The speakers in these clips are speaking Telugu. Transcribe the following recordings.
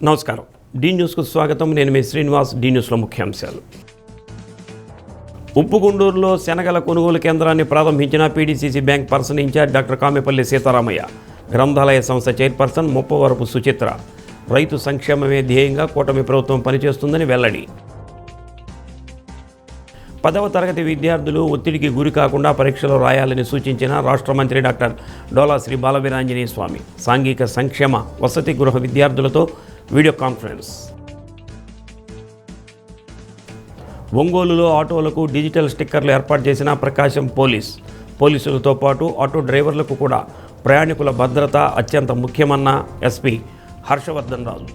నమస్కారం. డి న్యూస్కు స్వాగతం. నేను మీ శ్రీనివాస్. డి న్యూస్లో ముఖ్యాంశాలు. ఉప్పుగుండూరులో శనగల కొనుగోలు కేంద్రాన్ని ప్రారంభించిన PDCC bank person incharge doctor Kamepalli Sitaramayya, గ్రంథాలయ సంస్థ చైర్పర్సన్ ముప్పవరపు సుచిత్ర. రైతు సంక్షేమమే ధ్యేయంగా కూటమి ప్రభుత్వం పనిచేస్తుందని వెల్లడి. 10వ తరగతి విద్యార్థులు ఒత్తిడికి గురి కాకుండా పరీక్షలు రాయాలని సూచించిన రాష్ట్ర మంత్రి డాక్టర్ డోలా శ్రీ బాలవీరాంజనేయ స్వామి. సాంఘిక సంక్షేమ వసతి గృహ విద్యార్థులతో వీడియో కాన్ఫరెన్స్. ఒంగోలులో ఆటోలకు డిజిటల్ స్టిక్కర్లు ఏర్పాటు చేసిన ప్రకాశం పోలీసులతో పాటు ఆటో డ్రైవర్లకు కూడా ప్రయాణికుల భద్రత అత్యంత ముఖ్యమన్న ఎస్పీ హర్షవర్ధన్ రాజు.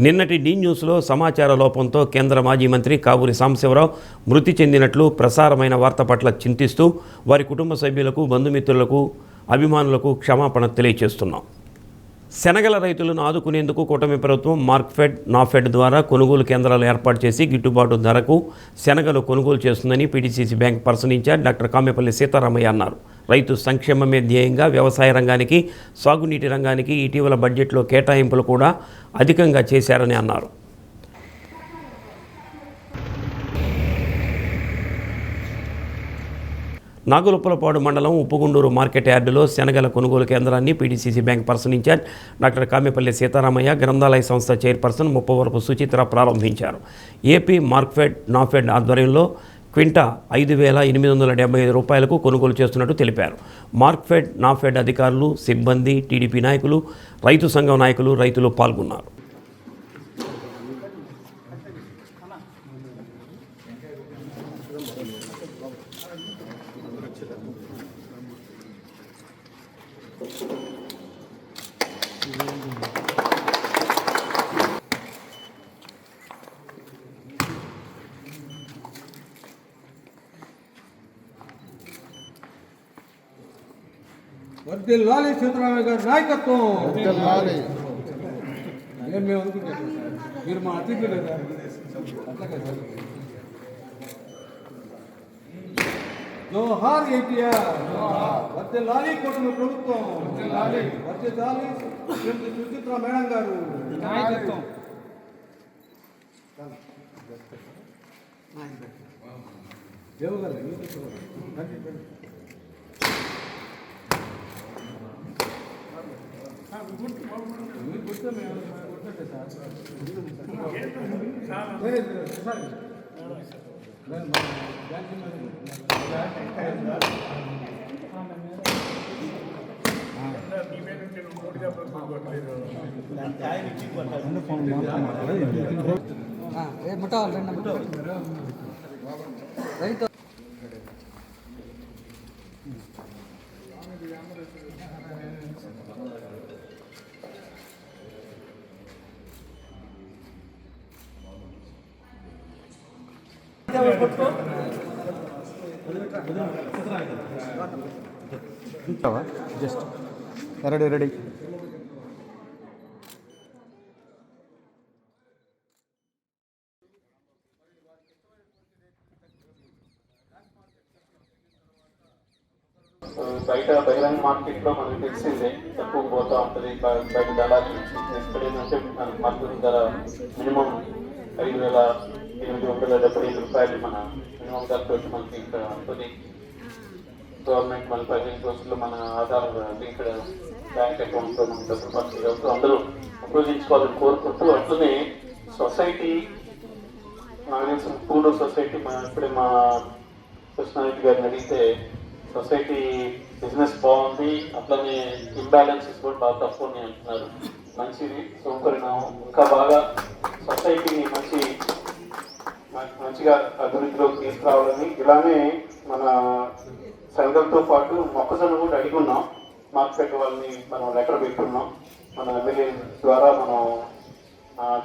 నిన్నటి డి న్యూస్లో సమాచార లోపంతో కేంద్ర మాజీ మంత్రి కావూరి సాంబశివరావు మృతి చెందినట్లు ప్రసారమైన వార్త పట్ల చింతిస్తూ వారి కుటుంబ సభ్యులకు, బంధుమిత్రులకు, అభిమానులకు క్షమాపణ తెలియజేస్తున్నాం. శనగల రైతులను ఆదుకునేందుకు కూటమి ప్రభుత్వం మార్క్ఫెడ్, నాఫెడ్ ద్వారా కొనుగోలు కేంద్రాలు ఏర్పాటు చేసి గిట్టుబాటు ధరకు శనగలు కొనుగోలు చేస్తుందని PDCC bank person incharge doctor Kamepalli Sitaramayya అన్నారు. రైతు సంక్షేమమే ధ్యేయంగా వ్యవసాయ రంగానికి, సాగునీటి రంగానికి ఇటీవల బడ్జెట్లో కేటాయింపులు కూడా అధికంగా చేశారని అన్నారు. నాగులుప్పలపాడు మండలం ఉప్పుగుండూరు మార్కెట్ యార్డులో శనగల కొనుగోలు కేంద్రాన్ని PDCC bank person incharge doctor Kamepalli Sitaramayya, గ్రంథాలయ సంస్థ చైర్పర్సన్ ముప్పవరపు సుచిత్ర ప్రారంభించారు. ఏపీ మార్క్ఫెడ్, నాఫెడ్ ఆధ్వర్యంలో క్వింటా 5,875 రూపాయలకు కొనుగోలు చేస్తున్నట్టు తెలిపారు. మార్క్ఫెడ్, నాఫెడ్ అధికారులు, సిబ్బంది, టీడీపీ నాయకులు, రైతు సంఘం నాయకులు, రైతులు పాల్గొన్నారు. వర్ధిల్లాలి సీతారామయ్య గారి నాయకత్వం. మేము అనుకుంటాం మీరు మా అతిథులు అట్లాగే సార్. జోహార్ ఎన్టీఆర్. వర్ధిల్లాలి కూటమి ప్రభుత్వం. వర్ధిల్లాలి సుచిత్ర మేడం గారు నాయకత్వం. రైతు జస్ట్ రెడీ. బయట బహిరంగ మార్కెట్లో మనకు తెలిసిందే తక్కువ పోతూ ఉంటుంది. బయట దళాలు ఇక్కడ ఏంటంటే మార్కెట్ ధర మినిమం 5,875 రూపాయలు మన మినిమం ధరతో మనకి ఇక్కడ ఉంటుంది. గవర్నమెంట్ మన 15 రోజుల్లో మన ఆధార్ ఇక్కడ బ్యాంక్ అకౌంట్లో మనకు డబ్బులు పంపిణీ అవుతూ అందరూ ఉపయోగించుకోవాలని కోరుకుంటూ, అట్లనే సొసైటీ నాకు తెలిసిన పూడూరు సొసైటీ ఇప్పుడే మా కృష్ణారెడ్డి గారిని అడిగితే సొసైటీ బిజినెస్ బాగుంది, అట్లనే ఇంబ్యాలెన్సెస్ కూడా బాగా తక్కువ ఉన్నాయి అంటున్నారు. మంచిది, సౌకర్యం ఇంకా బాగా సొసైటీని మంచిగా అభివృద్ధిలోకి తీసుకురావాలని, ఇలానే మన శనగలతో పాటు మొక్కజొన్న కూడా అడిగి ఉన్నాం. మార్కెట్ వాళ్ళని మనం లెటర్ పెట్టున్నాం. మన ఎమ్మెల్యే ద్వారా మనం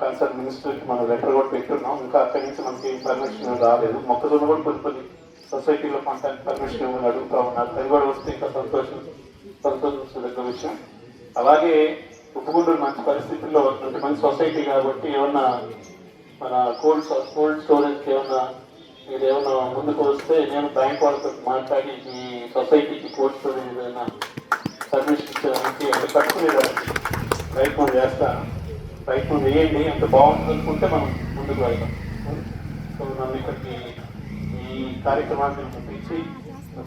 కన్సర్న్ మినిస్టర్కి మనం లెటర్ కూడా పెట్టున్నాం. ఇంకా అక్కడి నుంచి మనకి పర్మిషన్ రాలేదు. మొక్కజొన్న కూడా కొన్ని సొసైటీలో పంటకి పర్మిషన్ ఇవ్వని అడుగుతూ ఉన్నారు. అది కూడా వస్తే ఇంకా సంతోషించదగ్గ విషయం. అలాగే ఉప్పుగుండూరు మంచి పరిస్థితుల్లో మంచి సొసైటీ కాబట్టి ఏమన్నా మన కోల్డ్ స్టోరేజ్కి ఏమన్నా మీరు ఏమన్నా ముందుకు వస్తే నేను బ్యాంక్ వాళ్ళతో మాట్లాడి ఈ సొసైటీకి కోల్డ్ స్టోరేజ్ ఏదైనా పర్మిషన్ ఇచ్చడానికి అంటే కట్టుకునేదానికి ప్రయత్నం చేస్తాను. ప్రయత్నం చేయండి, ఎంత బాగుంటుంది అనుకుంటే మనం ముందుకు వెళ్తాం. సో నన్ను ఇక్కడికి ఈ కార్యక్రమాన్ని పిలిచి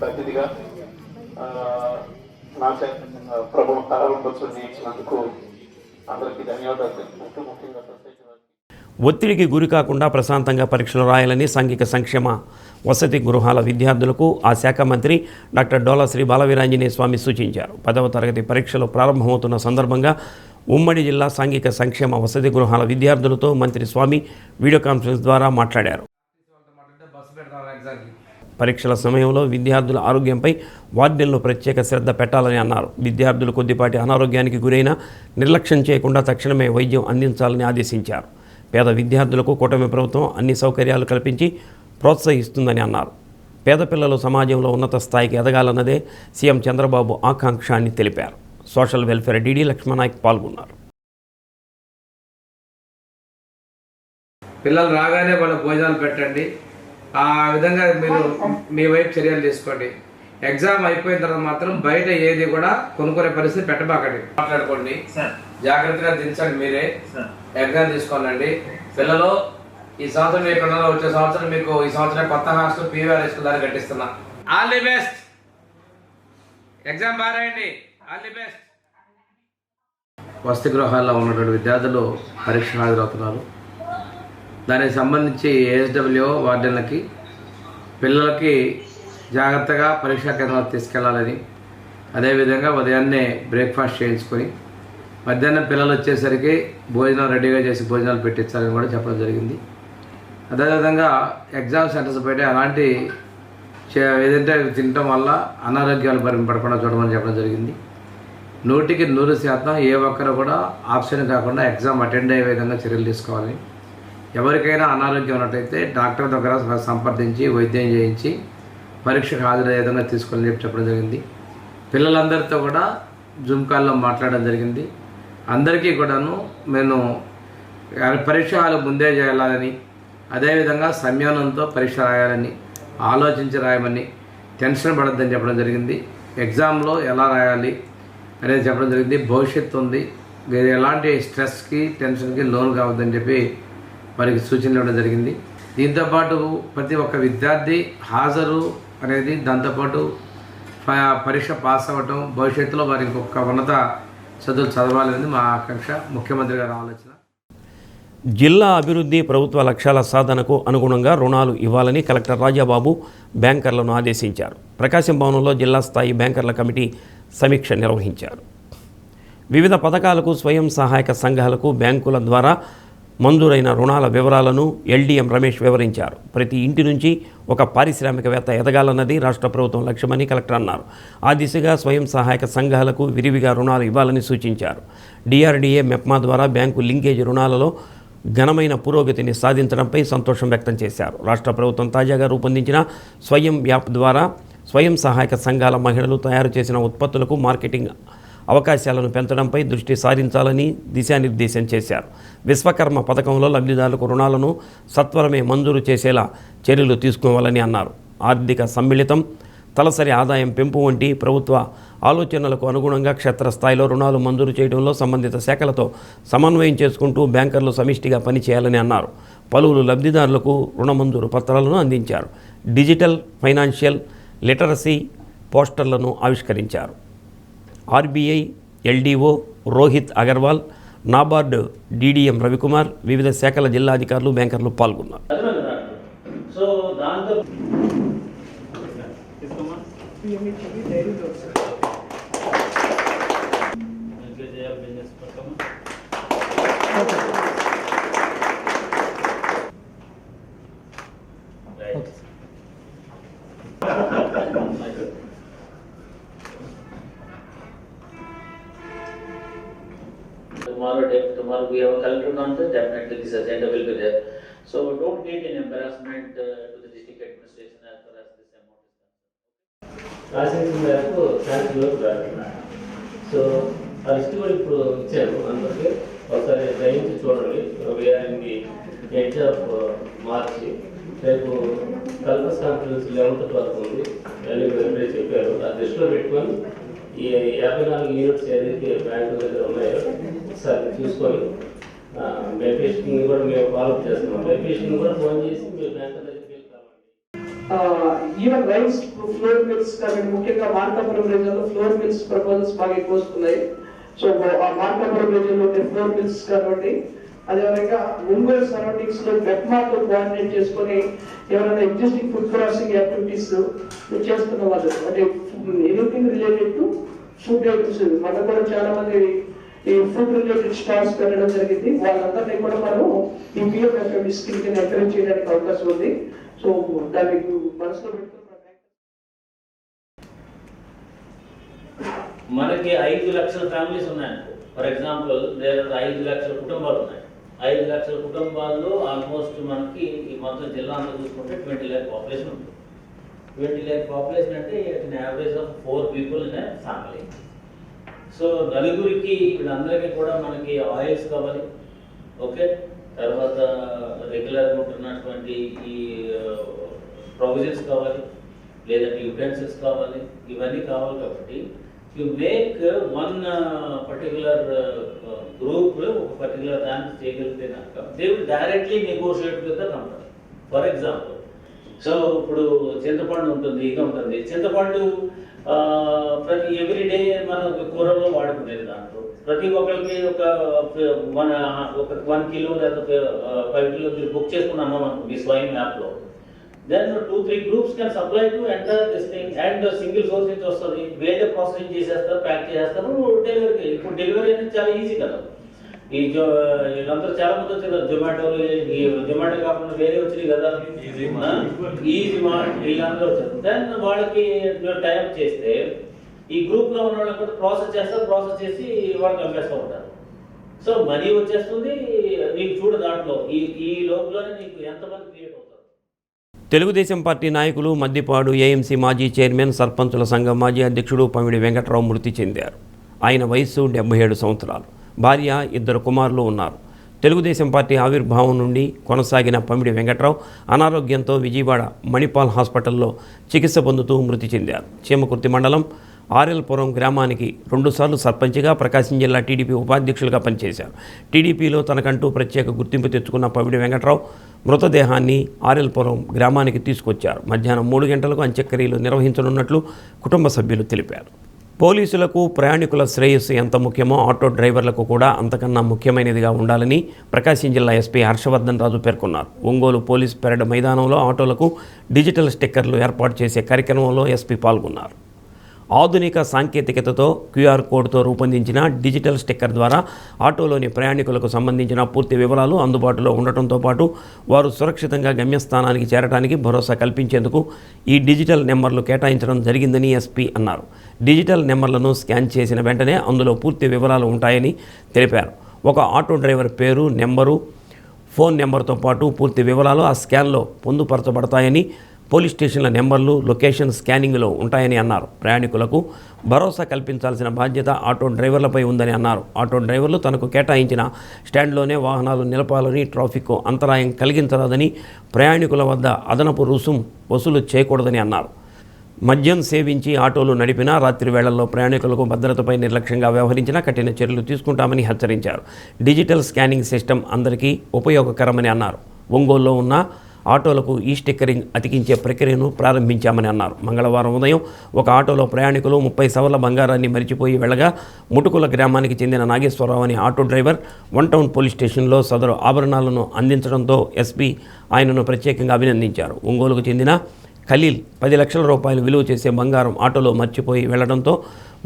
అతిథిగా నా ప్రభు కళారంభోత్సవం చేయించినందుకు అందరికీ ధన్యవాదాలు తెలుపుకుంటూ ముఖ్యంగా సొసైటీ ఒత్తిడికి గురి కాకుండా ప్రశాంతంగా పరీక్షలు రాయాలని సాంఘిక సంక్షేమ వసతి గృహాల విద్యార్థులకు ఆ శాఖ మంత్రి డాక్టర్ డోలా శ్రీ బాలవీరాంజనేయ స్వామి సూచించారు. 10వ తరగతి పరీక్షలు ప్రారంభమవుతున్న సందర్భంగా ఉమ్మడి జిల్లా సాంఘిక సంక్షేమ వసతి గృహాల విద్యార్థులతో మంత్రి స్వామి వీడియో కాన్ఫరెన్స్ ద్వారా మాట్లాడారు. పరీక్షల సమయంలో విద్యార్థుల ఆరోగ్యంపై వార్డెన్లు ప్రత్యేక శ్రద్ధ పెట్టాలని అన్నారు. విద్యార్థులు కొద్దిపాటి అనారోగ్యానికి గురైనా నిర్లక్ష్యం చేయకుండా తక్షణమే వైద్యం అందించాలని ఆదేశించారు. పేద విద్యార్థులకు కూటమి ప్రభుత్వం అన్ని సౌకర్యాలు కల్పించి ప్రోత్సహిస్తుందని అన్నారు. పేద పిల్లలు సమాజంలో ఉన్నత స్థాయికి ఎదగాలన్నదే సీఎం చంద్రబాబు ఆకాంక్ష అని తెలిపారు. సోషల్ వెల్ఫేర్ డీడీ లక్ష్మణనాయక్ పాల్గొన్నారు. పిల్లలు రాగానే వాళ్ళ భోజనాలు పెట్టండి. ఆ విధంగా మీరు మీ వైపు చర్యలు తీసుకోండి. ఎగ్జామ్ అయిపోయిన తర్వాత మాత్రం బయట ఏది కూడా కొనుక్కునే పరిస్థితి పెట్టబాకండి. మాట్లాడుకోండి, జాగ్రత్తగా దించండి. మీరే ఎగ్జామ్ తీసుకోనండి. పిల్లలు ఈ సంవత్సరం ఇక్కడ వచ్చే సంవత్సరం మీకు ఈ సంవత్సరం కొత్త హాస్టల్ పీవీఆర్ స్కూల్ దాన్ని కట్టిస్తున్నా. All the best. ఎగ్జామ్ బాగా రాయండి. All the best. వసతి గృహాల్లో ఉన్నటువంటి విద్యార్థులు పరీక్ష హాజరవుతున్నారు. దానికి సంబంధించి ఏఎస్డబ్ల్యూ వార్డెన్లకి పిల్లలకి జాగ్రత్తగా పరీక్షా కేంద్రాలకు తీసుకెళ్లాలని, అదేవిధంగా ఉదయాన్నే బ్రేక్ఫాస్ట్ చేయించుకొని మధ్యాహ్నం పిల్లలు వచ్చేసరికి భోజనం రెడీగా చేసి భోజనాలు పెట్టించాలని కూడా చెప్పడం జరిగింది. అదేవిధంగా ఎగ్జామ్ సెంటర్స్ బయట అలాంటి ఏదంటే తినటం వల్ల అనారోగ్యాలు పడకుండా చూడమని చెప్పడం జరిగింది. 100కి 100% ఏ ఒక్కరు కూడా ఆప్షన్ కాకుండా ఎగ్జామ్ అటెండ్ అయ్యే విధంగా చర్యలు తీసుకోవాలి. ఎవరికైనా అనారోగ్యం ఉన్నట్లయితే డాక్టర్ దగ్గర సంప్రదించి వైద్యం చేయించి పరీక్షకు హాజరయ్యే విధంగా తీసుకోవాలని చెప్పడం జరిగింది. పిల్లలందరితో కూడా జూమ్ కాల్లో మాట్లాడడం జరిగింది. అందరికీ కూడాను నేను పరీక్ష హాలు ముందే చేయాలని, అదేవిధంగా సంయమనంతో పరీక్ష రాయాలని, ఆలోచించి రాయమని, టెన్షన్ పడద్దని చెప్పడం జరిగింది. ఎగ్జామ్లో ఎలా రాయాలి అనేది చెప్పడం జరిగింది. భవిష్యత్తు ఉంది, మీరు ఎలాంటి స్ట్రెస్కి టెన్షన్కి లోన్ కావద్దని చెప్పి వారికి సూచనలు ఇవ్వడం జరిగింది. దీంతోపాటు ప్రతి ఒక్క విద్యార్థి హాజరు అనేది, దాంతోపాటు పరీక్ష పాస్ అవ్వటం, భవిష్యత్తులో వారికి ఒక ఉన్నత చదువులు చదవాలనేది మా ఆకాంక్ష, ముఖ్యమంత్రి గారి ఆలోచన. జిల్లా అభివృద్ధి ప్రభుత్వ లక్ష్యాల సాధనకు అనుగుణంగా రుణాలు ఇవ్వాలని కలెక్టర్ రాజాబాబు బ్యాంకర్లను ఆదేశించారు. ప్రకాశం భవనంలో జిల్లా స్థాయి బ్యాంకర్ల కమిటీ సమీక్ష నిర్వహించారు. వివిధ పథకాలకు స్వయం సహాయక సంఘాలకు బ్యాంకుల ద్వారా మంజూరైన రుణాల వివరాలను ఎల్డీఎం రమేష్ వివరించారు. ప్రతి ఇంటి నుంచి ఒక పారిశ్రామికవేత్త ఎదగాలన్నది రాష్ట్ర ప్రభుత్వం లక్ష్యమని కలెక్టర్ అన్నారు. ఆ దిశగా స్వయం సహాయక సంఘాలకు విరివిగా రుణాలు ఇవ్వాలని సూచించారు. డిఆర్డీఏ మెప్మా ద్వారా బ్యాంకు లింకేజ్ రుణాలలో ఘనమైన పురోగతిని సాధించడంపై సంతోషం వ్యక్తం చేశారు. రాష్ట్ర ప్రభుత్వం తాజాగా రూపొందించిన స్వయం యాప్ ద్వారా స్వయం సహాయక సంఘాల మహిళలు తయారు చేసిన ఉత్పత్తులకు మార్కెటింగ్ అవకాశాలను పెంచడంపై దృష్టి సారించాలని దిశానిర్దేశం చేశారు. విశ్వకర్మ పథకంలో లబ్ధిదారులకు రుణాలను సత్వరమే మంజూరు చేసేలా చర్యలు తీసుకోవాలని అన్నారు. ఆర్థిక సమ్మిళితం, తలసరి ఆదాయం పెంపు వంటి ప్రభుత్వ ఆలోచనలకు అనుగుణంగా క్షేత్రస్థాయిలో రుణాలు మంజూరు చేయడంలో సంబంధిత శాఖలతో సమన్వయం చేసుకుంటూ బ్యాంకర్లు సమిష్టిగా పనిచేయాలని అన్నారు. పలువురు లబ్ధిదారులకు రుణ మంజూరు పత్రాలను అందించారు. డిజిటల్ ఫైనాన్షియల్ లిటరసీ పోస్టర్లను ఆవిష్కరించారు. ఆర్బీఐ ఎల్డీఓ రోహిత్ అగర్వాల్, నాబార్డు డీడీఎం రవికుమార్, వివిధ శాఖల జిల్లా అధికారులు, బ్యాంకర్లు పాల్గొన్నారు. Tomorrow we have a collector conference, definitely this agenda will be there. So don't get an embarrassment to the district administration as far as this amount is concerned. రాసిన మేరకు శాంతిలోకి రాస్తున్నారు. సో ఆ లిస్ట్ కూడా ఇప్పుడు ఇచ్చారు. అందుకే ఒకసారి గ్రహించి చూడండి. వీఆర్ని 8th of March రేపు కల్పస్ కాన్ఫరెన్స్ 11th, 12th ఉంది. అన్ని ఎప్పుడే చెప్పారు. ఆ దృష్టిలో పెట్టుకొని ఈ 54 యూనిట్స్ ఏదైతే బ్యాంకు దగ్గర ఉన్నాయో ఒకసారి చూసుకొని బెనిఫిషియరీని కూడా మేము ఫాలోఅప్ చేస్తున్నాం. బెనిఫిషియరీని కూడా ఫోన్ చేసి మీరు బ్యాంక్ దగ్గరికి వెళ్ళి కావాలి. ఈవెన్ రైస్ ఫ్లోర్ మిల్స్ కాబట్టి ముఖ్యంగా మార్కాపురం రీజన్లో ఫ్లోర్ మిల్స్ ప్రపోజల్స్ బాగా ఎక్కువ వస్తున్నాయి. సో ఆ మార్కాపురం రీజన్లో ఉండే ఫ్లోర్ మిల్స్ కాబట్టి అదేవిధంగా ఒంగోలు సరౌండింగ్స్ లో వెబ్మార్ట్ కోఆర్డినేట్ చేసుకొని ఎవరైనా ఎగ్జిస్టింగ్ ఫుడ్ ప్రాసెసింగ్ యాక్టివిటీస్ చేస్తున్న వాళ్ళు అంటే anything related to food items మన కూడా చాలా మంది ఈ ఫుడ్ రిలేటెడ్ స్టాల్స్ పెట్టడం జరిగింది. వాళ్ళందరినీ కూడా మనం ఈ పిఎంఎఫ్ఎం స్కీమ్ కింద ఎంకరేజ్ చేయడానికి అవకాశం ఉంది. సో దాన్ని మనసులో పెట్టుకుని మనకి 5 లక్షల ఫ్యామిలీస్ ఉన్నాయండి. ఫర్ ఎగ్జాంపుల్ 5 లక్షల కుటుంబాలు ఉన్నాయి. 5 లక్షల కుటుంబాల్లో ఆల్మోస్ట్ మనకి ఈ మొత్తం జిల్లా అంతా చూసుకుంటే 20 lakh పాపులేషన్ ఉంటుంది. 20 lakh పాపులేషన్ అంటే in average of 4 people in a family. So నలుగురికి వీళ్ళందరికీ కూడా మనకి ఆయిల్స్ కావాలి, ఓకే, తర్వాత రెగ్యులర్గా ఉంటున్నటువంటి ఈ ప్రొవిజన్స్ కావాలి, లేదంటే యూటెన్సిల్స్ కావాలి, ఇవన్నీ కావాలి. కాబట్టి you make one particular group ఒక పర్టికులర్ దానికి చేయగలిగితే కనుక they will directly negotiate with the company. For example, so ఇప్పుడు చింతపండు ఉంటుంది, ఇది ఉంటుంది. చింతపండు ప్రతి ఎవ్రీడే మనం కూరలో వాడుకునేది. దాంట్లో ప్రతి ఒక్కరికి ఒక 1 kilo లేదా 5 kilo మీరు బుక్ చేసుకుని అన్నాం అనుకోండి స్వయం యాప్లో, then 2-3 groups can supply to enter this thing and single source నుంచి వస్తుంది. వేరే ప్రాసెసింగ్ చేసేస్తారు, ప్యాక్ చేసేస్తారు, డెలివరీ. ఇప్పుడు డెలివరీ అనేది చాలా ఈజీ కదా. ఈ వీళ్ళందరూ చాలా మంది వచ్చారు జొమాటోలు, ఈ జొమాటో కాకుండా వేరే వచ్చినాయి కదా, ఈజీ మార్ట్, వీళ్ళందరూ వచ్చారు. దెన్ వాళ్ళకి టైప్ చేస్తే ఈ గ్రూప్లో ఉన్న వాళ్ళకి కూడా ప్రాసెస్ చేస్తారు, ప్రాసెస్ చేసి వాళ్ళకి అమ్మేస్తూ ఉంటారు. సో మనీ వచ్చేస్తుంది నీకు. చూడు దాంట్లో ఈ లోపలనే నీకు ఎంతమంది క్రియేట్ అవుతారు. తెలుగుదేశం పార్టీ నాయకులు మద్దిపాడు ఏఎంసీ మాజీ చైర్మన్, సర్పంచుల సంఘం మాజీ అధ్యక్షుడు పమిడి వెంకట్రావు మృతి చెందారు. ఆయన వయస్సు 77 సంవత్సరాలు. భార్య, 2 కుమారులు ఉన్నారు. తెలుగుదేశం పార్టీ ఆవిర్భావం నుండి కొనసాగిన పమిడి వెంకట్రావు అనారోగ్యంతో విజయవాడ మణిపాల్ హాస్పిటల్లో చికిత్స పొందుతూ మృతి చెందారు. చీమకుర్తి మండలం ఆర్ఎల్పురం గ్రామానికి 2 సార్లు సర్పంచ్గా, ప్రకాశం జిల్లా టీడీపీ ఉపాధ్యక్షులుగా పనిచేశారు. టీడీపీలో తనకంటూ ప్రత్యేక గుర్తింపు తెచ్చుకున్న పమిడి వెంకట్రావు మృతదేహాన్ని ఆర్ఎల్పురం గ్రామానికి తీసుకొచ్చారు. మధ్యాహ్నం 3 గంటలకు అంత్యక్రియలు నిర్వహించనున్నట్లు కుటుంబ సభ్యులు తెలిపారు. పోలీసులకు ప్రయాణికుల శ్రేయస్సు ఎంత ముఖ్యమో ఆటో డ్రైవర్లకు కూడా అంతకన్నా ముఖ్యమైనదిగా ఉండాలని ప్రకాశం జిల్లా ఎస్పీ హర్షవర్ధన్ రాజు పేర్కొన్నారు. ఒంగోలు పోలీస్ పెరేడ్ మైదానంలో ఆటోలకు డిజిటల్ స్టిక్కర్లు ఏర్పాటు చేసే కార్యక్రమంలో ఎస్పీ పాల్గొన్నారు. ఆధునిక సాంకేతికతతో క్యూఆర్ కోడ్తో రూపొందించిన డిజిటల్ స్టిక్కర్ ద్వారా ఆటోలోని ప్రయాణికులకు సంబంధించిన పూర్తి వివరాలు అందుబాటులో ఉండటంతో పాటు వారు సురక్షితంగా గమ్యస్థానానికి చేరడానికి భరోసా కల్పించేందుకు ఈ డిజిటల్ నెంబర్లు కేటాయించడం జరిగిందని ఎస్పీ అన్నారు. డిజిటల్ నెంబర్లను స్కాన్ చేసిన వెంటనే అందులో పూర్తి వివరాలు ఉంటాయని తెలిపారు. ఒక ఆటో డ్రైవర్ పేరు, నెంబరు, ఫోన్ నెంబర్తో పాటు పూర్తి వివరాలు ఆ స్కాన్లో పొందుపరచబడతాయని, పోలీస్ స్టేషన్ల నెంబర్లు, లొకేషన్ స్కానింగ్లో ఉంటాయని అన్నారు. ప్రయాణికులకు భరోసా కల్పించాల్సిన బాధ్యత ఆటో డ్రైవర్లపై ఉందని అన్నారు. ఆటో డ్రైవర్లు తనకు కేటాయించిన స్టాండ్లోనే వాహనాలు నిలపాలని, ట్రాఫిక్కు అంతరాయం కలిగించరాదని, ప్రయాణికుల వద్ద అదనపు రుసుం వసూలు చేయకూడదని అన్నారు. మద్యం సేవించి ఆటోలు నడిపినా, రాత్రి వేళల్లో ప్రయాణికులకు భద్రతపై నిర్లక్ష్యంగా వ్యవహరించినా కఠిన చర్యలు తీసుకుంటామని హెచ్చరించారు. డిజిటల్ స్కానింగ్ సిస్టమ్ అందరికీ ఉపయోగకరమని అన్నారు. ఒంగోలులో ఉన్న ఆటోలకు ఈ స్టిక్కరింగ్ అతికించే ప్రక్రియను ప్రారంభించామని అన్నారు. మంగళవారం ఉదయం ఒక ఆటోలో ప్రయాణికులు 30 సవర్ల బంగారాన్ని మరిచిపోయి వెళ్ళగా ముటుకుల గ్రామానికి చెందిన నాగేశ్వరరావు అనే ఆటో డ్రైవర్ 1 టౌన్ పోలీస్ స్టేషన్లో సదరు ఆభరణాలను అందించడంతో ఎస్పీ ఆయనను ప్రత్యేకంగా అభినందించారు. ఒంగోలుకు చెందిన ఖలీల్ 10 లక్షల రూపాయలు విలువ చేసే బంగారం ఆటోలో మర్చిపోయి వెళ్లడంతో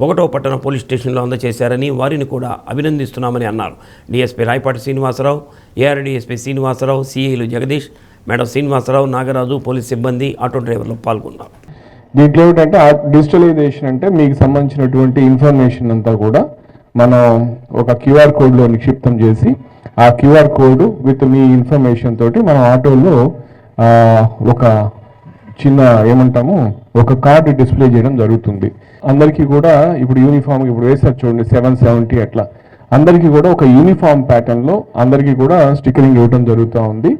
1వ పట్టణ పోలీస్ స్టేషన్లో అందజేశారని, వారిని కూడా అభినందిస్తున్నామని అన్నారు. డీఎస్పీ రాయపాటి శ్రీనివాసరావు, ఏఆర్డీఎస్పీ శ్రీనివాసరావు, సిఐలు జగదీష్, మేడం శ్రీనివాసరావు, నాగరాజు, పోలీస్ సిబ్బంది, ఆటో డ్రైవర్లు పాల్గొన్నారు. దీంట్లో ఏంటంటే డిజిటలైజేషన్ అంటే మీకు సంబంధించినటువంటి ఇన్ఫర్మేషన్ అంతా కూడా మనం ఒక క్యూఆర్ కోడ్లో నిక్షిప్తం చేసి ఆ QR code with me information తోటి మనం ఆటోలో ఒక చిన్న ఏమంటాము ఒక కార్డు డిస్ప్లే చేయడం జరుగుతుంది. అందరికీ కూడా ఇప్పుడు యూనిఫామ్ ఇప్పుడు వేసారు చూడండి 770 అట్లా అందరికీ కూడా ఒక యూనిఫామ్ ప్యాటర్న్లో అందరికీ కూడా స్టిక్కరింగ్ ఇవ్వడం జరుగుతూ ఉంది.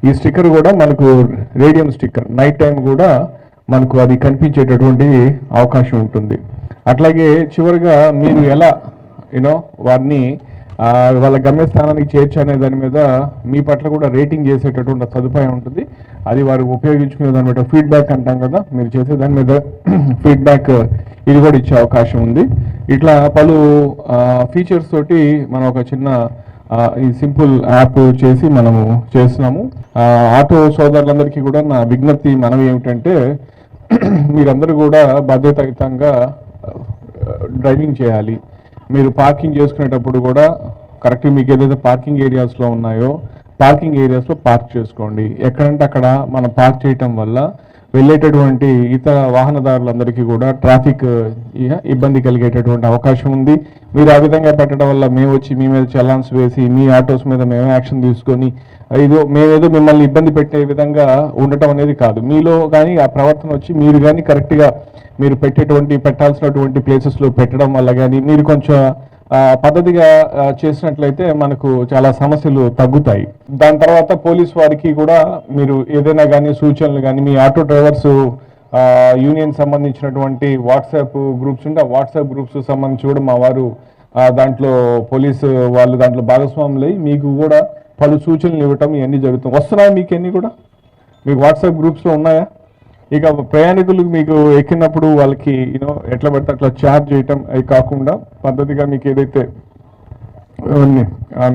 ఈ స్టిక్కర్ కూడా మనకు రేడియం స్టిక్కర్, నైట్ టైం కూడా మనకు అది కనిపించేటటువంటి అవకాశం ఉంటుంది. అట్లాగే చివరిగా మీరు ఎలా వారిని వాళ్ళ గమ్యస్థానానికి చేర్చనే దాని మీద మీ పట్ల కూడా రేటింగ్ చేసేటటువంటి సదుపాయం ఉంటుంది. అది వారు ఉపయోగించుకునే దాని మీద ఫీడ్బ్యాక్ అంటాం కదా, మీరు చేసే దాని మీద ఫీడ్బ్యాక్ ఇది కూడా ఇచ్చే అవకాశం ఉంది. ఇట్లా పలు ఫీచర్స్ తోటి మనం ఒక చిన్న ఈ సింపుల్ యాప్ చేసి మనము చేస్తున్నాము. ఆటో సోదరులందరికీ కూడా నా విజ్ఞప్తి మనవి ఏమిటంటే, మీరందరూ కూడా బాధ్యతాయుతంగా డ్రైవింగ్ చేయాలి. మీరు పార్కింగ్ చేసుకునేటప్పుడు కూడా కరెక్ట్గా మీకు ఏదైతే పార్కింగ్ ఏరియాస్లో ఉన్నాయో పార్కింగ్ ఏరియాస్లో పార్క్ చేసుకోండి. ఎక్కడంటే అక్కడ మనం పార్క్ చేయటం వల్ల వెళ్ళేటటువంటి ఇతర వాహనదారులందరికీ కూడా ట్రాఫిక్ ఇబ్బంది కలిగేటటువంటి అవకాశం ఉంది. మీరు ఆ విధంగా పెట్టడం వల్ల మేము వచ్చి మీ మీద చలాన్స్ వేసి మీ ఆటోస్ మీద మేమే యాక్షన్ తీసుకొని మేమేదో మిమ్మల్ని ఇబ్బంది పెట్టే విధంగా ఉండటం అనేది కాదు. మీలో కానీ ఆ ప్రవర్తన వచ్చి మీరు కానీ కరెక్ట్గా మీరు పెట్టాల్సినటువంటి ప్లేసెస్లో పెట్టడం వల్ల కానీ మీరు కొంచెం పద్ధతిగా చేసినట్లయితే మనకు చాలా సమస్యలు తగ్గుతాయి. దాని తర్వాత పోలీస్ వారికి కూడా మీరు ఏదైనా కానీ సూచనలు కానీ మీ ఆటో డ్రైవర్స్ యూనియన్ సంబంధించినటువంటి వాట్సాప్ గ్రూప్స్ ఉంటే ఆ వాట్సాప్ గ్రూప్స్ సంబంధించి కూడా మా వారు దాంట్లో పోలీసు వాళ్ళు దాంట్లో భాగస్వాములై మీకు కూడా పలు సూచనలు ఇవ్వటం ఇవన్నీ జరుగుతాయి. వస్తున్నాయా మీకు అన్నీ కూడా? మీకు వాట్సాప్ గ్రూప్స్లో ఉన్నాయా? ఇక ప్రయాణికులు మీకు ఎక్కినప్పుడు వాళ్ళకి ఎట్లా పడితే అట్లా ఛార్జ్ చేయటం అవి కాకుండా పద్ధతిగా మీకు ఏదైతే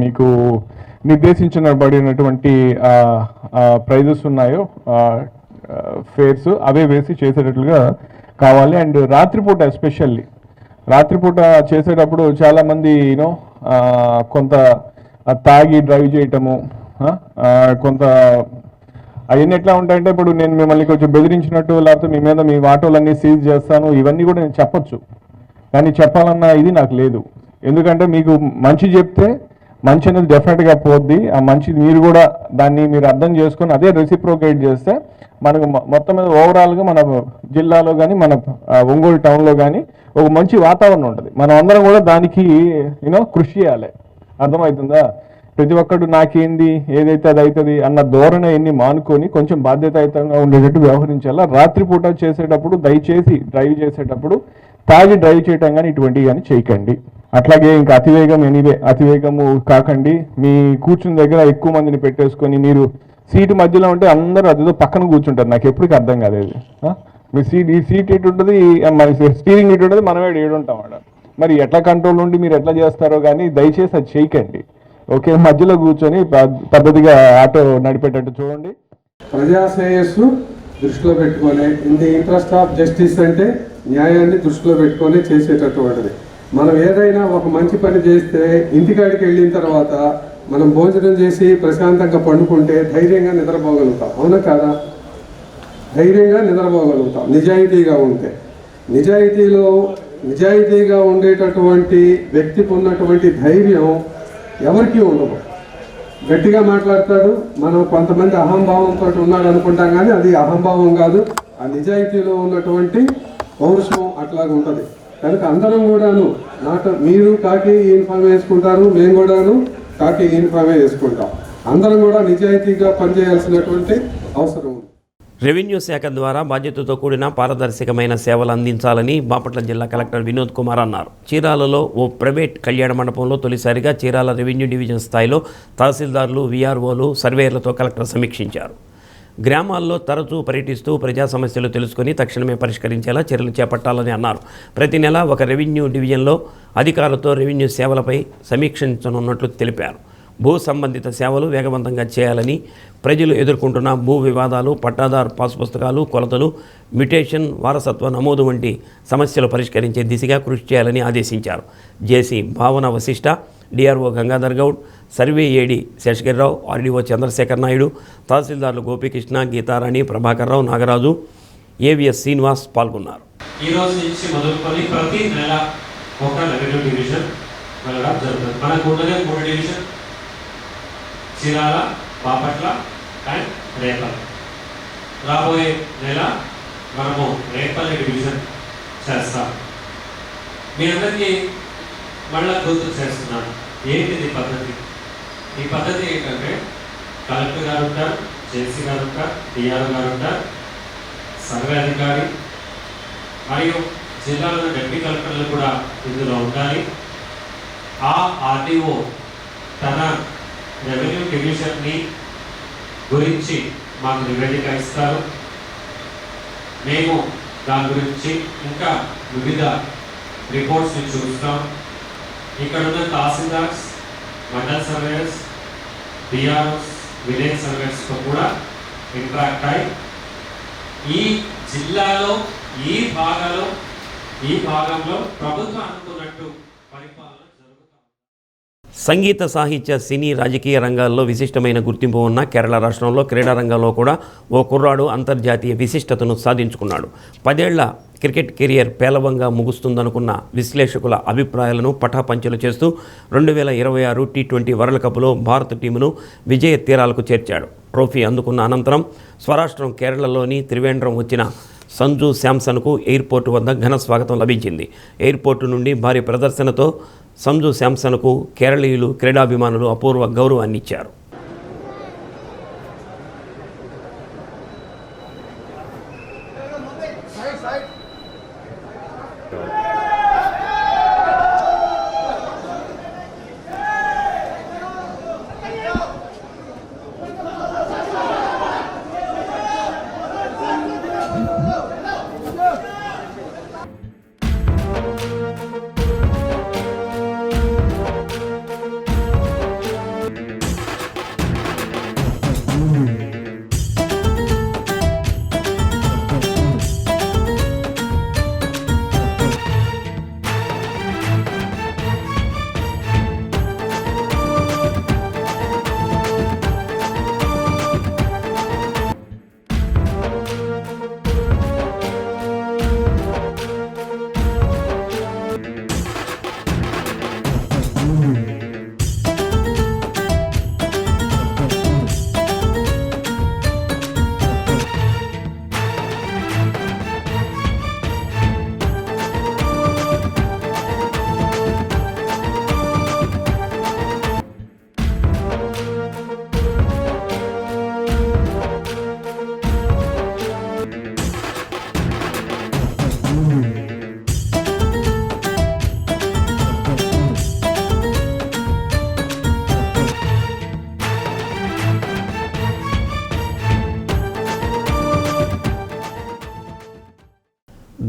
మీకు నిర్దేశించబడినటువంటి ప్రైజెస్ ఉన్నాయో ఫేర్స్ అవే వేసి చేసేటట్లుగా కావాలి. అండ్ రాత్రిపూట ఎస్పెషల్లీ రాత్రిపూట చేసేటప్పుడు చాలామంది కొంత తాగి డ్రైవ్ చేయటము, కొంత అవన్నీ ఎట్లా ఉంటాయంటే, ఇప్పుడు నేను మిమ్మల్ని కొంచెం బెదిరించినట్టు లేకపోతే మీ మీద మీ ఆటోలన్నీ సీజ్ చేస్తాను ఇవన్నీ కూడా నేను చెప్పొచ్చు, కానీ చెప్పాలన్న ఇది నాకు లేదు. ఎందుకంటే మీకు మంచి చెప్తే మంచి అనేది డెఫినెట్గా పోద్ది. ఆ మంచిది మీరు కూడా దాన్ని మీరు అర్థం చేసుకొని అదే రెసిప్రోకేట్ చేస్తే మనకు మొత్తం మీద ఓవరాల్గా మన జిల్లాలో కానీ మన ఒంగోలు టౌన్లో కానీ ఒక మంచి వాతావరణం ఉంటుంది. మనం అందరం కూడా దానికి కృషి చేయాలి. అర్థమవుతుందా? ప్రతి ఒక్కడు నాకేంది ఏదైతే అది అవుతుంది అన్న ధోరణి ఎన్ని మానుకొని కొంచెం బాధ్యతాయుతంగా ఉండేటట్టు వ్యవహరించాలా. రాత్రిపూట చేసేటప్పుడు దయచేసి డ్రైవ్ చేసేటప్పుడు తాగి డ్రైవ్ చేయటం కానీ ఇటువంటివి కానీ చేయకండి. అట్లాగే ఇంకా అతివేగం అతివేగము కాకండి. మీ కూర్చుని దగ్గర ఎక్కువ మందిని పెట్టేసుకొని మీరు సీటు మధ్యలో ఉంటే అందరూ అదేదో పక్కన కూర్చుంటారు. నాకు ఎప్పటికీ అర్థం కాలేదు. మీ ఈ సీట్ ఎటు ఉంటుంది, మన స్టీరింగ్ ఎటు ఉంటుంది, మనమే ఏడుంటాం అక్కడ. మరి ఎట్లా కంట్రోల్ ఉండి మీరు ఎట్లా చేస్తారో కానీ దయచేసి అది చేయకండి. ఓకే, మధ్యలో కూర్చొని పద్ధతిగా ఆటో నడిపేటట్టు చూడండి. ప్రజా శ్రేయస్సు దృష్టిలో పెట్టుకొని, in the interest of justice అంటే న్యాయాన్ని దృష్టిలో పెట్టుకొని చేసేటటువంటిది. మనం ఏదైనా ఒక మంచి పని చేస్తే ఇంటికాడికి వెళ్ళిన తర్వాత మనం భోజనం చేసి ప్రశాంతంగా పండుకుంటే ధైర్యంగా నిద్రపోగలుగుతాం. అవునా కాదా? ధైర్యంగా నిద్రపోగలుగుతాం నిజాయితీగా ఉంటే. నిజాయితీగా ఉండేటటువంటి వ్యక్తికి ఉన్నటువంటి ధైర్యం ఎవరికీ ఉండదు. గట్టిగా మాట్లాడతాడు, మనం కొంతమంది అహంభావంతో ఉన్నాడు అనుకుంటాం, కానీ అది అహంభావం కాదు, ఆ నిజాయితీలో ఉన్నటువంటి పౌరుషం అట్లాగా ఉంటుంది. కనుక అందరం కూడాను మీరు కాకి యూనిఫామ్ వేసుకుంటారు, మేము కూడాను కాకి యూనిఫామే వేసుకుంటాం. అందరం కూడా నిజాయితీగా పనిచేయాల్సినటువంటి అవసరం ఉంది. రెవెన్యూ శాఖ ద్వారా బాధ్యతతో కూడిన పారదర్శకమైన సేవలు అందించాలని బాపట్ల జిల్లా కలెక్టర్ వినోద్ కుమార్ అన్నారు. చీరాలలో ఓ ప్రైవేట్ కళ్యాణ మండపంలో తొలిసారిగా చీరాల రెవెన్యూ డివిజన్ స్థాయిలో తహసీల్దార్లు, వీఆర్ఓలు, సర్వేయర్లతో కలెక్టర్ సమీక్షించారు. గ్రామాల్లో తరచూ పర్యటిస్తూ ప్రజా సమస్యలు తెలుసుకొని తక్షణమే పరిష్కరించేలా చర్యలు చేపట్టాలని అన్నారు. ప్రతి నెల ఒక రెవెన్యూ డివిజన్లో అధికారులతో రెవెన్యూ సేవలపై సమీక్షించనున్నట్లు తెలిపారు. భూ సంబంధిత సేవలు వేగవంతంగా చేయాలని, ప్రజలు ఎదుర్కొంటున్న భూ వివాదాలు, పట్టాదారు పాస్ పుస్తకాలు, కొలతలు, మ్యుటేషన్, వారసత్వ నమోదు వంటి సమస్యలు పరిష్కరించే దిశగా కృషి చేయాలని ఆదేశించారు. JC Bhavana Vasishta, DRO Gangadhar Goud, survey AD Seshagirirao, RDO Chandrasekhar Naidu, తహసీల్దార్లు గోపీకృష్ణ, గీతారాణి, ప్రభాకర్రావు, నాగరాజు, ఏవిఎస్ శ్రీనివాస్ పాల్గొన్నారు. ఈ రోజు నుంచి మొదలుకొని ప్రతి నెల ఒక రెవెన్యూ డివిజన్ వెళ్ళడం జరుగుతుంది. మనకు ఉన్నదే 3 డివిజన్, చీరాల, బాపట్ల అండ్ రేపల్. రాబోయే నెల మనము రేపల్లి డివిజన్ చేస్తాం. మీ అందరికీ మళ్ళా గుర్తు చేస్తున్నాను, ఏంటిది పద్ధతి. ఈ పద్ధతి ఏంటంటే కలెక్టర్ గారు ఉంటారు, జేసీ గారు ఉంటారు, డిఆర్ఓ గారు ఉంటారు, సర్వే అధికారి మరియు జిల్లాలో డిప్యూటీ కలెక్టర్లు కూడా ఇందులో ఉండాలి. ఆ ఆర్టీఓ తన రెవెన్యూ డివిజన్ని గురించి మాకు నివేదిక ఇస్తారు. మేము దాని గురించి ఇంకా వివిధ రిపోర్ట్స్ని చూస్తాం. ఇక్కడ ఉన్న తహసీల్దార్స్, మండల్ సర్వేయర్స్, డిఆర్ఓస్, విలేజ్ సర్వేయర్స్తో కూడా ఇంటరాక్ట్ అయి ఈ జిల్లాలో ఈ భాగంలో ప్రభుత్వం అనుకున్నట్టు పరిపాలన జరుగుతుంది. సంగీత, సాహిత్య, సినీ, రాజకీయ రంగాల్లో విశిష్టమైన గుర్తింపు ఉన్న కేరళ రాష్ట్రంలో క్రీడా రంగంలో కూడా ఓ కుర్రాడు అంతర్జాతీయ విశిష్టతను సాధించుకున్నాడు. 10 ఏళ్ల క్రికెట్ కెరియర్ పేలవంగా ముగుస్తుందనుకున్న విశ్లేషకుల అభిప్రాయాలను పటాపంచలు చేస్తూ 2026 T20 వరల్డ్ కప్లో భారత టీమును విజయ తీరాలకు చేర్చాడు. ట్రోఫీ అందుకున్న అనంతరం స్వరాష్ట్రం కేరళలోని త్రివేంద్రం వచ్చిన సంజు శాంసన్కు ఎయిర్పోర్టు వద్ద ఘన స్వాగతం లభించింది. ఎయిర్పోర్టు నుండి భారీ ప్రదర్శనతో సంజు శాంసన్కు కేరళీయులు, క్రీడాభిమానులు అపూర్వ గౌరవాన్ని ఇచ్చారు.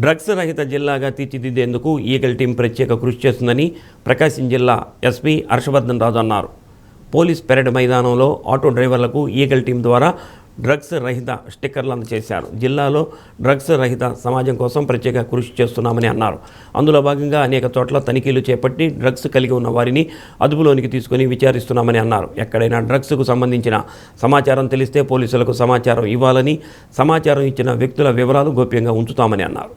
డ్రగ్స్ రహిత జిల్లాగా తీర్చిదిద్దేందుకు ఈగల్ టీం ప్రత్యేక కృషి చేస్తుందని ప్రకాశం జిల్లా ఎస్పీ హర్షవర్ధన్ రాజు అన్నారు. పోలీస్ పెరేడ్ మైదానంలో ఆటో డ్రైవర్లకు ఈగల్ టీం ద్వారా డ్రగ్స్ రహిత స్టిక్కర్లు అందజేశారు. జిల్లాలో డ్రగ్స్ రహిత సమాజం కోసం ప్రత్యేక కృషి చేస్తున్నామని అన్నారు. అందులో భాగంగా అనేక చోట్ల తనిఖీలు చేపట్టి డ్రగ్స్ కలిగి ఉన్న వారిని అదుపులోనికి తీసుకుని విచారిస్తున్నామని అన్నారు. ఎక్కడైనా డ్రగ్స్కు సంబంధించిన సమాచారం తెలిస్తే పోలీసులకు సమాచారం ఇవ్వాలని, సమాచారం ఇచ్చిన వ్యక్తుల వివరాలు గోప్యంగా ఉంచుతామని అన్నారు.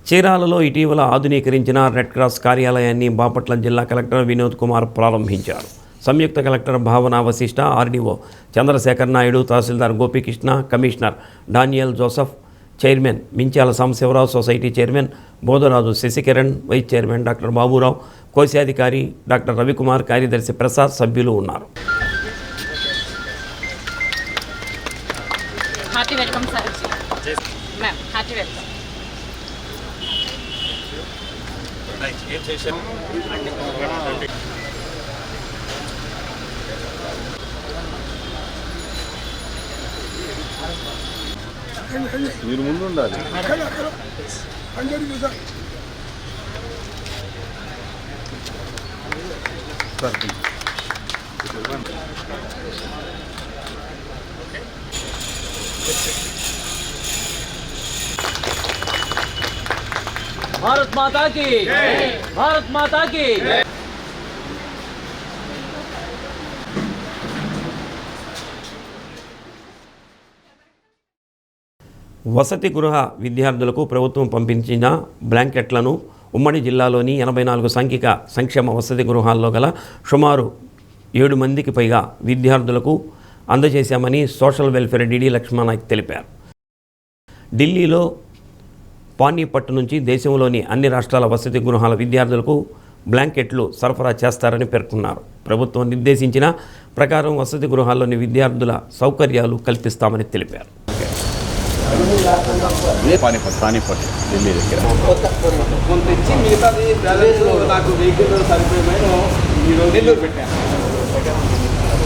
చీరాలలో ఇటీవల ఆధునీకరించిన రెడ్ క్రాస్ కార్యాలయాన్ని బాపట్ల జిల్లా కలెక్టర్ వినోద్ కుమార్ ప్రారంభించారు. సంయుక్త collector Bhavana Vasishta, RDO Chandrasekhar Naidu, tahsildar Gopikrishna, commissioner Daniel Joseph, chairman Minchala Sambasivarao, society chairman Bodharaju Sasikiran, vice chairman doctor Baburao, కోశాధికారి డాక్టర్ రవికుమార్, కార్యదర్శి ప్రసాద్ సభ్యులు ఉన్నారు. Hearty welcome, sir. Ma'am, hearty welcome. మీరు ముందు ఉండాలి. भारत माता की भारत माता की వసతి గృహ విద్యార్థులకు ప్రభుత్వం పంపించిన బ్లాంకెట్లను ఉమ్మడి జిల్లాలోని 84 సాంఘిక సంక్షేమ వసతి గృహాల్లో గల సుమారు 7 మందికి పైగా విద్యార్థులకు అందజేశామని సోషల్ వెల్ఫేర్ డీడీ లక్ష్మణనాయక్ తెలిపారు. ఢిల్లీలో పానీపట్ నుంచి దేశంలోని అన్ని రాష్ట్రాల వసతి గృహాల విద్యార్థులకు బ్లాంకెట్లు సరఫరా చేస్తారని పేర్కొన్నారు. ప్రభుత్వం నిర్దేశించిన ప్రకారం వసతి గృహాల్లోని విద్యార్థుల సౌకర్యాలు కల్పిస్తామని తెలిపారు.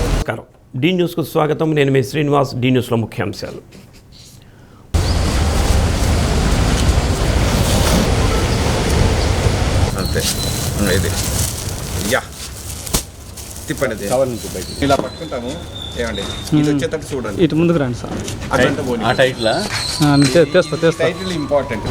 నమస్కారం, డి న్యూస్కు స్వాగతం. నేను మీ శ్రీనివాస్. డి న్యూస్లో ముఖ్యాంశాలు. తిప్పండి ఇలా పట్టుకుంటాము. ఏమండి ఇది వచ్చేటట్టు చూడండి. ఇటు ముందుకు రండి సార్. ఆ టైటిల్ టైటిల్ ఇంపార్టెంట్.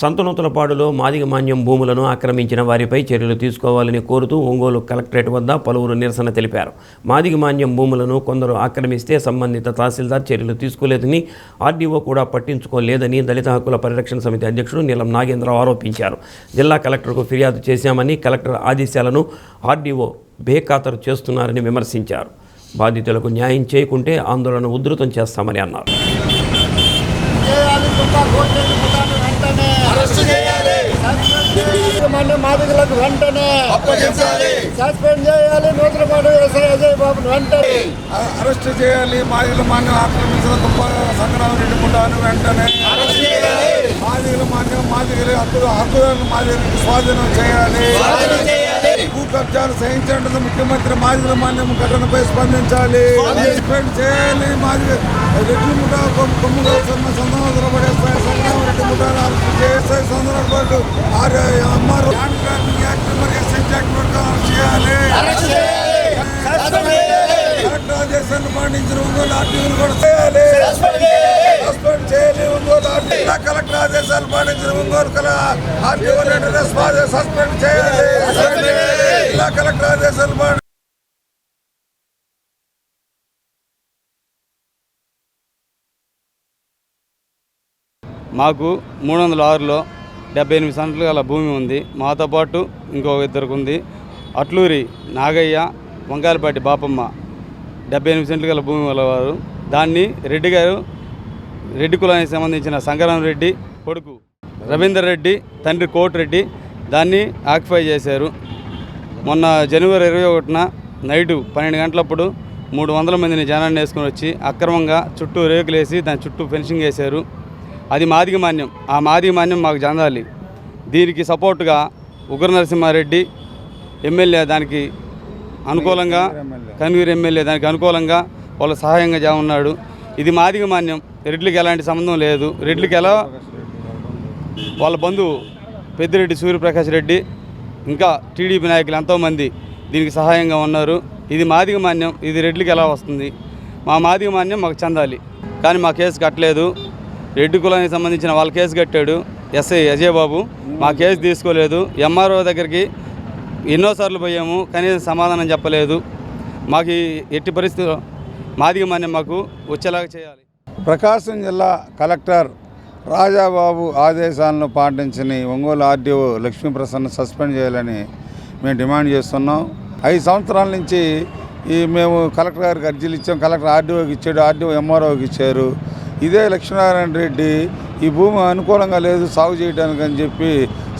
సంతనూతలపాడులో మాదిగ మాన్యం భూములను ఆక్రమించిన వారిపై చర్యలు తీసుకోవాలని కోరుతూ ఒంగోలు కలెక్టరేట్ వద్ద పలువురు నిరసన తెలిపారు. మాదిగ మాన్యం భూములను కొందరు ఆక్రమిస్తే సంబంధిత తహసీల్దార్ చర్యలు తీసుకోలేదని, ఆర్డీఓ కూడా పట్టించుకోలేదని దళిత హక్కుల పరిరక్షణ సమితి అధ్యక్షుడు నీలం నాగేంద్రరావు ఆరోపించారు. జిల్లా కలెక్టర్కు ఫిర్యాదు చేశామని, కలెక్టర్ ఆదేశాలను ఆర్డీఓ బేఖాతరు చేస్తున్నారని విమర్శించారు. బాధితులకు న్యాయం చేయకుంటే ఆందోళన ఉధృతం చేస్తామని అన్నారు. మాదిగలకు వెంటనే సస్పెండ్ చేయాలి. నూతనపాడు ఎస్ఐ అజయ్ బాబును వెంటనే అరెస్ట్ చేయాలి. మాదిగల మాన్యం ఆక్రమించిన సంగ్రామరెడ్డి ముఠాను వెంటనే మాదిగల మాన్యం మాదిగల హక్కులను మాదిగలకు స్వాధీనం చేయాలి. భూ కబ్జాలు సహించేందుకు ముఖ్యమంత్రి మాదిగల మాన్యం ఘటనపై స్పందించాలి. సస్పెండ్ చేయాలి. మాదిగ రెడ్డి ముఠా కొమ్ముగా సందర్భపడే సంగ్రామరెడ్డి ముఠాను అరెస్ట్ చేసే సందర్భపాటు అమ్మారు ఆదేశాలు పాటించిన ఒంగోలు ఆర్టీఓలు కూడా చేయాలి. సస్పెండ్ చేయాలి. ఒంగోలు కలెక్టర్ ఆదేశాలు పాటించిన ఒంగోలు ఆర్టీఓలు సస్పెండ్ చేయాలి. జిల్లా కలెక్టర్ ఆదేశాలు పాటి మాకు 306లో 78 సెంట్లు గల భూమి ఉంది. మాతో పాటు ఇంకో ఇద్దరికి ఉంది. అట్లూరి నాగయ్య, వంకాయలపాటి బాపమ్మ 78 సెంట్లు గల భూమి గలవారు. దాన్ని రెడ్డి గారు, రెడ్డి కులానికి సంబంధించిన సంగరం రెడ్డి కొడుకు రవీందర్ రెడ్డి, తండ్రి కోటిరెడ్డి దాన్ని ఆక్యుపై చేశారు. మొన్న జనవరి 21న నైటు 12 గంటలప్పుడు 300 మందిని జనాన్ని వేసుకొని వచ్చి అక్రమంగా చుట్టూ రేకులేసి దాని చుట్టూ ఫెన్సింగ్ వేశారు. అది మాదిగ మాన్యం. ఆ మాదిగ మాన్యం మాకు చెందాలి. దీనికి సపోర్టుగా ఉగ్ర నరసింహారెడ్డి ఎమ్మెల్యే దానికి అనుకూలంగా, కన్వీర్ ఎమ్మెల్యే దానికి అనుకూలంగా వాళ్ళ సహాయంగా ఉన్నాడు. ఇది మాదిగ మాన్యం. రెడ్లకి ఎలాంటి సంబంధం లేదు. రెడ్లకి ఎలా వాళ్ళ బంధువు పెద్దిరెడ్డి సూర్యప్రకాష్ రెడ్డి ఇంకా టీడీపీ నాయకులు ఎంతోమంది దీనికి సహాయంగా ఉన్నారు. ఇది మాదిగ మాన్యం. ఇది రెడ్లకి ఎలా వస్తుంది? మా మాదిగ మాన్యం మాకు చెందాలి. కానీ మా కేసు కట్టలేదు. రెడ్డి కులానికి సంబంధించిన వాళ్ళ కేసు కట్టాడు ఎస్ఐ అజయ్ బాబు. మా కేసు తీసుకోలేదు. ఎంఆర్ఓ దగ్గరికి ఎన్నోసార్లు పోయాము, కనీసం సమాధానం చెప్పలేదు. మాకు ఎట్టి పరిస్థితుల్లో మాదిగ మాన్యం మాకు వచ్చేలాగా చేయాలి. ప్రకాశం జిల్లా కలెక్టర్ రాజాబాబు ఆదేశాలను పాటించని ఒంగోలు ఆర్డీఓ లక్ష్మీప్రసన్న సస్పెండ్ చేయాలని మేము డిమాండ్ చేస్తున్నాం. 5 సంవత్సరాల నుంచి మేము కలెక్టర్ గారికి అర్జీలు ఇచ్చాం. కలెక్టర్ ఆర్డీఓకి ఇచ్చాడు, ఆర్డీఓ ఎంఆర్ఓకి ఇచ్చారు. ఇదే లక్ష్మీనారాయణ రెడ్డి ఈ భూమి అనుకూలంగా లేదు సాగు చేయడానికి అని చెప్పి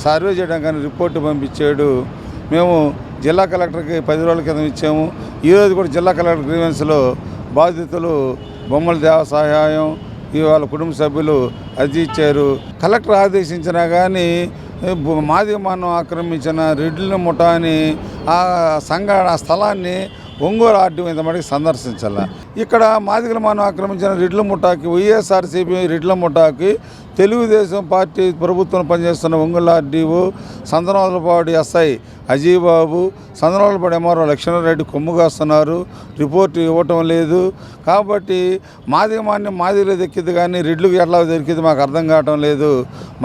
సర్వే చేయడానికి రిపోర్టు పంపించాడు. మేము జిల్లా కలెక్టర్కి 10 రోజుల క్రితం ఇచ్చాము. ఈరోజు కూడా జిల్లా కలెక్టర్ గ్రీవెన్స్లో బాధితులు బొమ్మల దేవ సహాయం వాళ్ళ కుటుంబ సభ్యులు అర్జీ ఇచ్చారు. కలెక్టర్ ఆదేశించినా కానీ మాదిగ మాన్యం ఆక్రమించిన రెడ్ల ముఠాని ఆ స్థలాన్ని ఒంగోలు ఆర్డీఓ ఇంత మటుకు సందర్శించాల. ఇక్కడ మాదిగల మాన్యం ఆక్రమించిన రెడ్ల ముఠాకి, వైఎస్ఆర్సీపీ రెడ్ల ముఠాకి తెలుగుదేశం పార్టీ ప్రభుత్వం పనిచేస్తున్న ఒంగోలు ఆర్డీఓ, సందనోదలపాడు ఎస్ఐ అజయ్ బాబు, సందనోదలపాడు ఎంఆర్ఓ లక్ష్మణరెడ్డి కొమ్ముగాస్తున్నారు. రిపోర్టు ఇవ్వటం లేదు. కాబట్టి మాదిగ మాన్యం మాదిగలు దక్కింది కానీ రెడ్లకు ఎట్లా దొరికింది మాకు అర్థం కావటం లేదు.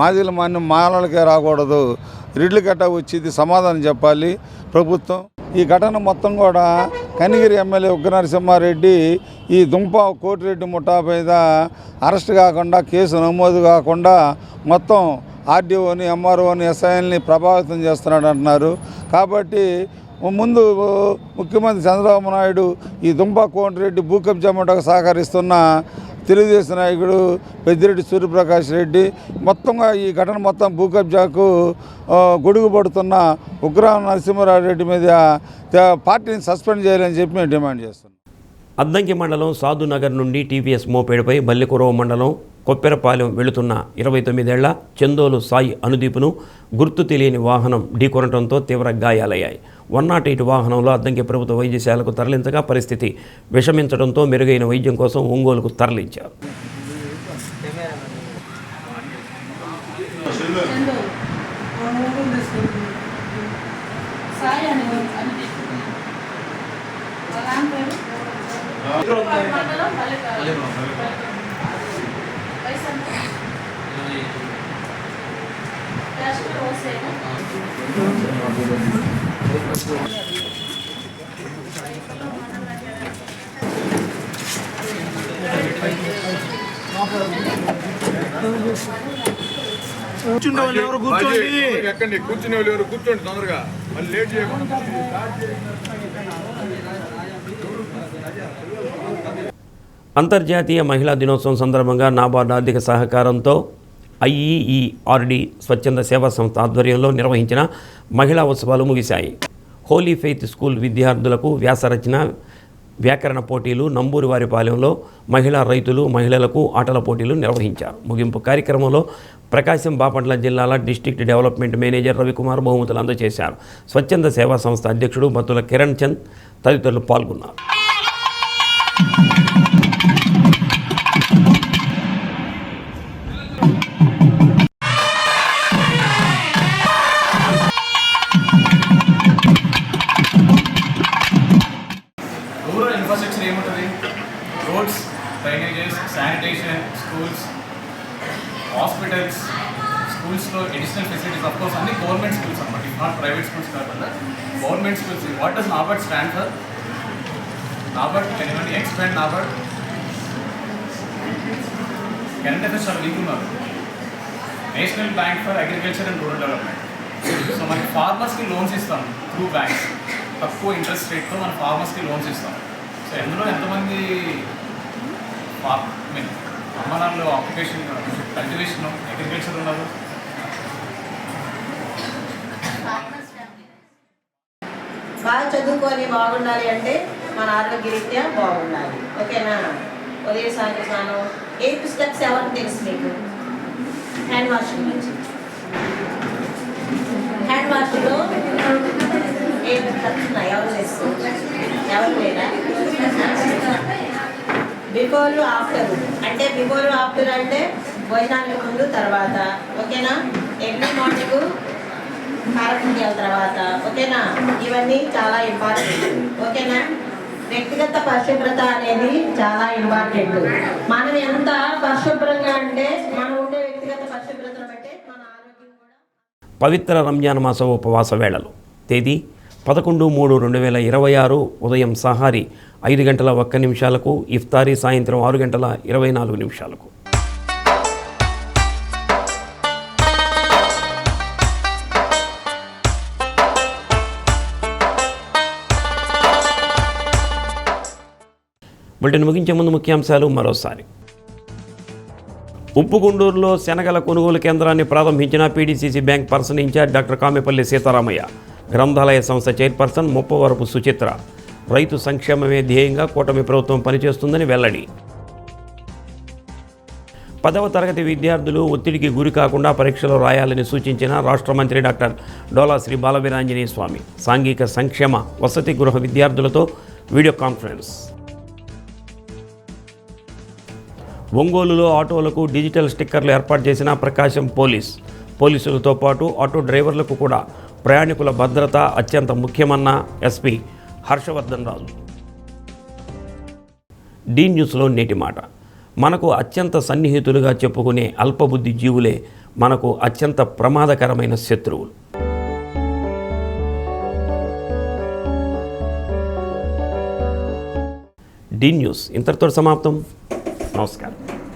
మాదిగల మాన్యం మాలలకే రాకూడదు, రెడ్లకి ఎట్టా వచ్చింది సమాధానం చెప్పాలి ప్రభుత్వం. ఈ ఘటన మొత్తం కూడా కనిగిరి ఎమ్మెల్యే ఉగ్ర నరసింహారెడ్డి ఈ దుంప కోటిరెడ్డి ముఠా మీద అరెస్ట్ కాకుండా, కేసు నమోదు కాకుండా మొత్తం ఆర్డీఓని, ఎంఆర్ఓని, ఎస్ఐని ప్రభావితం చేస్తున్నాడు అంటున్నారు. కాబట్టి ముందు ముఖ్యమంత్రి చంద్రబాబు నాయుడు ఈ దుంప కోటిరెడ్డి భూ కబ్జా ముఠాకు సహకరిస్తున్న తెలుగుదేశం నాయకుడు పెద్దిరెడ్డి సూర్యప్రకాష్ రెడ్డి మొత్తంగా ఈ ఘటన మొత్తం భూ కబ్జాకు గొడుగు పడుతున్న ఉగ్ర నరసింహారెడ్డి మీద పార్టీని సస్పెండ్ చేయాలని చెప్పి మేము డిమాండ్ చేస్తున్నాం. అద్దంకి మండలం సాధునగర్ నుండి టీవీఎస్ మోపేడుపై బల్లికురవ మండలం కొప్పెరపాలెం వెళుతున్న 29 ఏళ్ల చందోలు సాయి అనుదీపును గుర్తు తెలియని వాహనం ఢీకొనడంతో తీవ్ర గాయాలయ్యాయి. 108 వాహనంలో అద్దంకి ప్రభుత్వ వైద్యశాలకు తరలించగా పరిస్థితి విషమించడంతో మెరుగైన వైద్యం కోసం ఒంగోలుకు తరలించారు. కూర్చునే వాళ్ళు ఎవరు కూర్చోండి తొందరగా మళ్ళీ లేట్ చేయకుండా. అంతర్జాతీయ మహిళా దినోత్సవం సందర్భంగా నాబార్డు ఆర్థిక సహకారంతో ఐఈఈఆర్డి స్వచ్ఛంద సేవా సంస్థ ఆధ్వర్యంలో నిర్వహించిన మహిళా ఉత్సవాలు ముగిశాయి. హోలీ ఫెయిత్ స్కూల్ విద్యార్థులకు వ్యాసరచన వ్యాకరణ పోటీలు, నంబూరివారిపాలెంలో మహిళా రైతులు మహిళలకు ఆటల పోటీలు నిర్వహించారు. ముగింపు కార్యక్రమంలో ప్రకాశం బాపట్ల జిల్లాల డిస్ట్రిక్ట్ డెవలప్మెంట్ మేనేజర్ రవికుమార్ బహుమతులు అందజేశారు. స్వచ్ఛంద సేవా సంస్థ అధ్యక్షుడు బత్తుల కిరణ్ చంద్ తదితరులు పాల్గొన్నారు. రూరల్ ఇన్ఫ్రాస్ట్రక్చర్ ఏముంటుంది? Roads, drainages, sanitation, schools, hospitals, స్కూల్స్లో ఎడిషనల్ ఫెసిలిటీస్ ఆఫ్ కోర్స్ అన్ని గవర్నమెంట్ స్కూల్స్ అన్నమాట. ఇఫ్ నాట్ ప్రైవేట్ స్కూల్స్ కాకుండా government schools. What does NABARD stand for? NABARD can ఏమంటే ఎక్స్పాండ్ నాబార్డ్. కరెంట్ అఫైర్స్ చాలా వీక్ ఉన్నారు. National bank for agriculture and rural development. So మనకి ఫార్మర్స్కి లోన్స్ ఇస్తాం త్రూ బ్యాంక్స్. తక్కువ ఇంట్రెస్ట్ రేట్తో మన ఫార్మర్స్కి లోన్స్ ఇస్తాం. సో ఎందులో ఎంతమంది అమ్మనాళ్ళు ఆక్యుపేషన్ కల్టివేషన్ అగ్రికల్చర్ ఉన్నారు? బాగా చదువుకొని బాగుండాలి అంటే మన ఆరోగ్యరీత్యా బాగుండాలి. ఓకేనా? ఉదయం సాయంత్రం స్నానం. 8 స్టెప్స్ ఎవరికి తెలుసు మీకు? హ్యాండ్ వాషింగ్ నుంచి. హ్యాండ్ వాష్లో 8 స్టెప్స్ ఉన్నాయి. ఎవరు చేస్తారు? ఎవరు లేదా? బిఫోర్ ఆఫ్టర్ అంటే బిఫోర్ ఆఫ్టర్ అంటే భోజనానికి ముందు తర్వాత. ఓకేనా? ఎర్లీ మార్నింగ్ కారకుండియాల తర్వాత. ఓకేనా? ఇవన్నీ చాలా ఇంపార్టెంట్. ఓకేనా? వ్యక్తిగత పరిశుభ్రత అనేది చాలా ఇంపార్టెంట్. మనం ఎంత పరిశుభ్రంగా అంటే మనం ఉండే వ్యక్తిగత పరిశుభ్రతను బట్టే మన ఆరోగ్యం కూడా. పవిత్ర రంజాన్ మాస ఉపవాస వేళలు. తేదీ 11/3/2026 ఉదయం సహారీ 5:01 ఇఫ్తారీ సాయంత్రం 6:24. బులెటిన్ ముగించే ముందు ముఖ్యాంశాలు మరోసారి. ఉప్పుగుండూరులో శనగల కొనుగోలు కేంద్రాన్ని ప్రారంభించిన PDCC bank person incharge doctor Kamepalli Sitaramayya. గ్రంథాలయ సంస్థ చైర్పర్సన్ ముప్పవరపు సుచిత్ర. రైతు సంక్షేమమే ధ్యేయంగా కూటమి ప్రభుత్వం పనిచేస్తుందని వెల్లడి. 10వ తరగతి విద్యార్థులు ఒత్తిడికి గురి కాకుండా పరీక్షలు రాయాలని సూచించిన రాష్ట్ర మంత్రి డాక్టర్ డోలా శ్రీ బాలవీరాంజనేయ స్వామి. సాంఘిక సంక్షేమ వసతి గృహ విద్యార్థులతో వీడియో కాన్ఫరెన్స్. ఒంగోలులో ఆటోలకు డిజిటల్ స్టిక్కర్లు ఏర్పాటు చేసిన ప్రకాశం పోలీసులతో పాటు ఆటో డ్రైవర్లకు కూడా ప్రయాణికుల భద్రత అత్యంత ముఖ్యమన్న ఎస్పీ హర్షవర్ధన్ రాజు. డి న్యూస్లో నేటి మాట. మనకు అత్యంత సన్నిహితులుగా చెప్పుకునే అల్పబుద్ధి జీవులే మనకు అత్యంత ప్రమాదకరమైన శత్రువులు. డి న్యూస్ ఇంతటితో సమాప్తం. నమస్కారం.